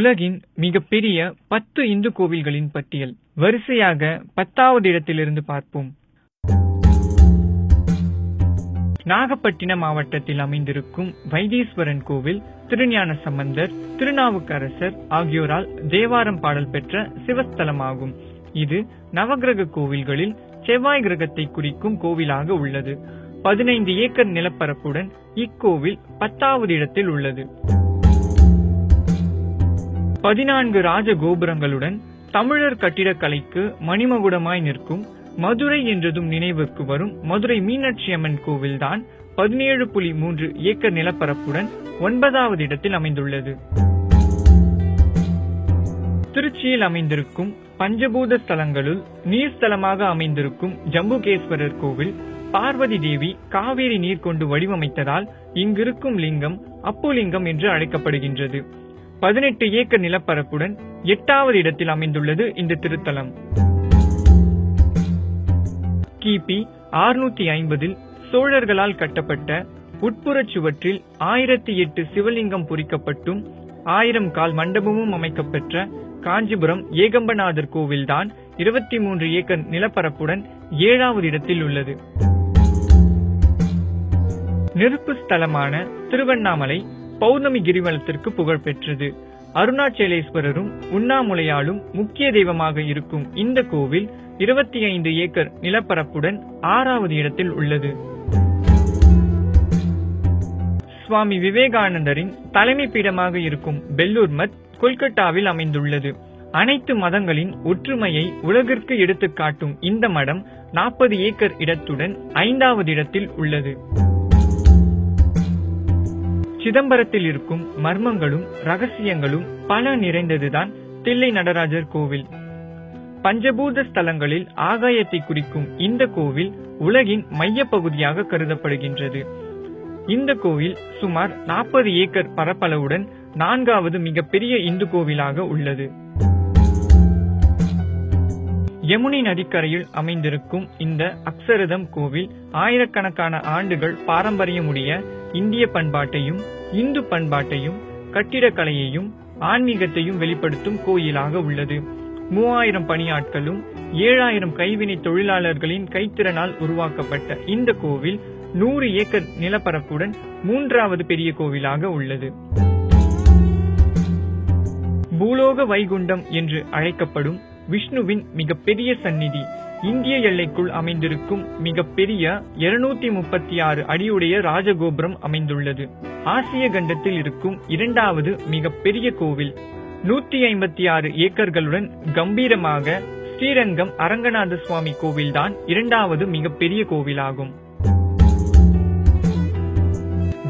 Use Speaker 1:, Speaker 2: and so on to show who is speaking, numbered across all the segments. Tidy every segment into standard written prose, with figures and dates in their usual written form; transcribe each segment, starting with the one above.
Speaker 1: உலகின் மிகப்பெரிய 10 இந்து கோவில்களின் பட்டியல். வரிசையாக 10வது இடத்திலிருந்து பார்ப்போம். நாகப்பட்டினம் மாவட்டத்தில் அமைந்திருக்கும் வைத்தீஸ்வரன் கோவில் திருஞான சம்பந்தர், திருநாவுக்கரசர் ஆகியோரால் தேவாரம் பாடல் பெற்ற சிவஸ்தலமாகும். இது நவகிரக கோவில்களில் செவ்வாய் கிரகத்தை குறிக்கும் கோவிலாக உள்ளது. 15 ஏக்கர் நிலப்பரப்புடன் இக்கோவில் 10வது இடத்தில் உள்ளது. 14 ராஜ கோபுரங்களுடன் தமிழர் கட்டிடக்கலைக்கு மணிமகுடமாய் நிற்கும் மதுரை என்றதும் நினைவுக்கு வரும் மதுரை மீனாட்சி அம்மன் கோவில்தான் 17.3 ஏக்கர் நிலப்பரப்புடன் 9வது இடத்தில் அமைந்துள்ளது. திருச்சியில் அமைந்திருக்கும் பஞ்சபூத ஸ்தலங்களுள் நீர்ஸ்தலமாக அமைந்திருக்கும் ஜம்புகேஸ்வரர் கோவில் பார்வதி தேவி காவேரி நீர் கொண்டு வடிவமைத்ததால் இங்கிருக்கும் லிங்கம் அப்புலிங்கம் என்று அழைக்கப்படுகின்றது. 18 ஏக்கர் நிலப்பரப்புடன் 8வது இடத்தில் அமைந்துள்ளது இந்த திருத்தலம். கிபி 650 சோழர்களால் கட்டப்பட்ட உட்புறச் சுவற்றில் 1008 சிவலிங்கம் பொறிக்கப்பட்டும் 1000 கால் மண்டபமும் அமைக்கப்பெற்ற காஞ்சிபுரம் ஏகம்பநாதர் கோவில்தான் 23 ஏக்கர் நிலப்பரப்புடன் 7வது இடத்தில் உள்ளது. நெருப்பு ஸ்தலமான திருவண்ணாமலை பௌர்ணமி கிரிவலத்திற்கு புகழ் பெற்றது. அருணாச்சலேஸ்வரரும் உண்ணாமுலையாலும் முக்கிய தெய்வமாக இருக்கும் இந்த கோவில் 25 ஏக்கர் நிலப்பரப்புடன் 6வது இடத்தில் உள்ளது. சுவாமி விவேகானந்தரின் தலைமை பீடமாக இருக்கும் பெல்லூர் மத் கொல்கத்தாவில் அமைந்துள்ளது. அனைத்து மதங்களின் ஒற்றுமையை உலகிற்கு எடுத்துக்காட்டும் இந்த மடம் 40 ஏக்கர் இடத்துடன் 5வது இடத்தில் உள்ளது. சிதம்பரத்தில் இருக்கும் மர்மங்களும் ரகசியங்களும் பல நிறைந்ததுதான் தில்லை நடராஜர் கோவில். பஞ்சபூத ஸ்தலங்களில் ஆகாயத்தை குறிக்கும் இந்த கோவில் உலகின் மைய பகுதியாக கருதப்படுகின்றது. இந்த கோவில் சுமார் 40 ஏக்கர் பரப்பளவுடன் 4வது மிகப்பெரிய இந்து கோவிலாக உள்ளது. யமுனை நதிக்கரையில் அமைந்திருக்கும் இந்த அக்ஷரதம் கோவில் ஆயிரக்கணக்கான ஆண்டுகள் பாரம்பரியமுடைய இந்திய பண்பாட்டையும் இந்து பண்பாட்டையும் கட்டிடக்கலையையும் ஆன்மீகத்தையும் வெளிப்படுத்தும் கோயிலாக உள்ளது. 3000 பணியாட்களும் 7000 கைவினை தொழிலாளர்களின் கைத்திறனால் உருவாக்கப்பட்ட இந்த கோவில் 100 ஏக்கர் நிலப்பரப்புடன் 3வது பெரிய கோவிலாக உள்ளது. பூலோக வைகுண்டம் என்று அழைக்கப்படும் விஷ்ணுவின் மிகப்பெரிய சந்நிதி இந்திய எல்லைக்குள் அமைந்திருக்கும் மிகப்பெரிய 236 அடியுடைய ராஜகோபுரம் அமைந்துள்ளது. ஆசிய கண்டத்தில் இருக்கும் 2வது மிகப்பெரிய கோவில் 156 ஏக்கர்களுடன் கம்பீரமாக ஸ்ரீரங்கம் அரங்கநாத சுவாமி கோவில்தான் 2வது மிகப்பெரிய கோவிலாகும்.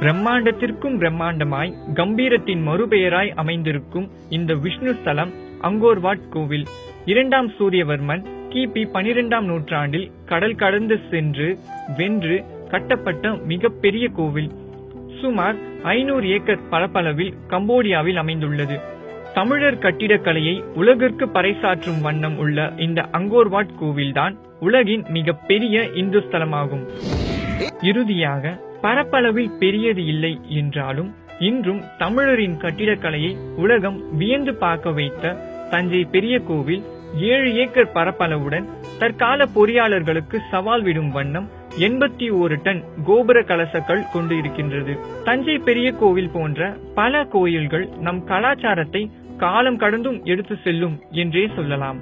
Speaker 1: பிரம்மாண்டத்திற்கும் பிரம்மாண்டமாய் கம்பீரத்தின் மறுபெயராய் அமைந்திருக்கும் இந்த விஷ்ணு ஸ்தலம் அங்கோர்வாட் கோவில் 2ஆம் சூரியவர்மன் கிபி 12ஆம் நூற்றாண்டில் கடல் கடந்து சென்று வென்று கட்டப்பட்ட மிகப்பெரிய கோவில். சுமார் 500 ஏக்கர் பரப்பளவில் கம்போடியாவில் அமைந்துள்ளது. தமிழர் கட்டிடக்கலையை உலகிற்கு பறைசாற்றும் வண்ணம் உள்ள இந்த அங்கோர்வாட் கோவில்தான் உலகின் மிகப்பெரிய இந்து ஸ்தலமாகும். இறுதியாக பரப்பளவில் பெரியது இல்லை என்றாலும் இன்றும் தமிழரின் கட்டிடக்கலையை உலகம் வியந்து பார்க்க வைத்த தஞ்சை பெரிய கோவில் 7 ஏக்கர் பரப்பளவுடன் தற்கால பொறியாளர்களுக்கு சவால் விடும் வண்ணம் 81 டன் கோபுர கலசங்கள் கொண்டு இருக்கின்றது. தஞ்சை பெரிய கோவில் போன்ற பல கோயில்கள் நம் கலாச்சாரத்தை காலம் கடந்தும் எடுத்து செல்லும் என்றே சொல்லலாம்.